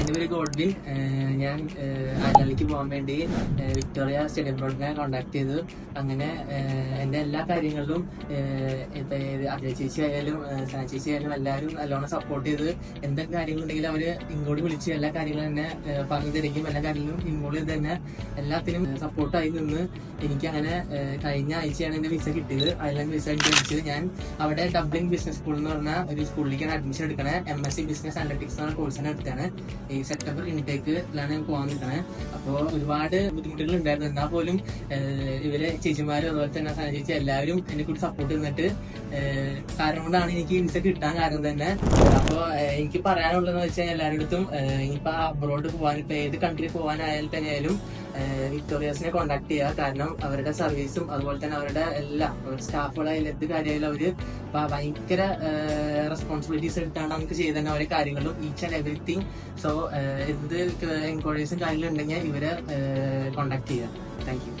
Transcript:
എന്റെ പേര് ഗോഡ്വിൻ. ഞാൻ അയർലൻഡിലേക്ക് പോകാൻ വേണ്ടി വിക്ടോറിയ സ്റ്റഡി ബ്രോഡിനെ കോൺടാക്ട് ചെയ്തു. അങ്ങനെ എന്റെ എല്ലാ കാര്യങ്ങളിലും ഇപ്പൊ അജയ ചേച്ചി ആയാലും സാന ചേച്ചി ആയാലും എല്ലാവരും നല്ലോണം സപ്പോർട്ട് ചെയ്ത് എന്തൊക്കെ കാര്യങ്ങളുണ്ടെങ്കിലും അവര് ഇങ്ങോട്ട് വിളിച്ച് എല്ലാ കാര്യങ്ങളും തന്നെ പറഞ്ഞു തരികയും എല്ലാ കാര്യങ്ങളും ഇൻവോൾവ് ചെയ്ത് തന്നെ എല്ലാത്തിനും സപ്പോർട്ടായി നിന്ന് എനിക്ക് അങ്ങനെ കഴിഞ്ഞ ആഴ്ചയാണ് എന്റെ വിസ കിട്ടിയത്. അയർലൻഡ് വിസ എനിക്ക് ലഭിച്ചത്. ഞാൻ അവിടെ ഡബ്ലിൻ ബിസിനസ് സ്കൂൾ എന്ന് പറഞ്ഞ ഒരു സ്കൂളിലേക്കാണ് അഡ്മിഷൻ എടുക്കണേ. MSc ബിസിനസ് അനലിറ്റിക്സ് എന്ന കോഴ്സിനെ എടുത്താണ്. ഈ സെപ്റ്റംബർ ഇൻടേക്കിലാണ് ഞാൻ പോകാൻ നിൽക്കണേ. അപ്പോൾ ഒരുപാട് ബുദ്ധിമുട്ടുകൾ ഉണ്ടായിരുന്നു. എന്നാൽ പോലും ഇവര് ചേച്ചിമാരും അതുപോലെ തന്നെ സാന ചേച്ചി എല്ലാവരും എന്നെ കൂടി സപ്പോർട്ട് ചെയ്തിട്ട് കാരണം കൊണ്ടാണ് എനിക്ക് വിസ കിട്ടാൻ കാരണം തന്നെ. അപ്പോൾ എനിക്ക് പറയാനുള്ളതെന്ന് വെച്ചാൽ എല്ലാവരുടെ ഇനിയിപ്പോ അബ്രോഡ് പോകാൻ ഇപ്പൊ ഏത് കൺട്രി പോകാനായാലും തന്നെയായാലും വിക്ടോറിയസിനെ കോൺടാക്ട് ചെയ്യുക. കാരണം അവരുടെ സർവീസും അതുപോലെ തന്നെ അവരുടെ എല്ലാ സ്റ്റാഫുകളായാലും എന്ത് കാര്യമായാലും അവര് ഭയങ്കര റെസ്പോൺസിബിലിറ്റീസ് എടുത്താണ് നമുക്ക് ചെയ്ത് തന്നെ ഓരോ കാര്യങ്ങളും ഈച്ച് ആൻഡ് എവറിത്തിങ്. സോ എന്ത് എൻക്വയറീസും കാര്യങ്ങളും ഉണ്ടെങ്കിൽ ഇവരെ കോൺടാക്ട് ചെയ്യുക. Thank you.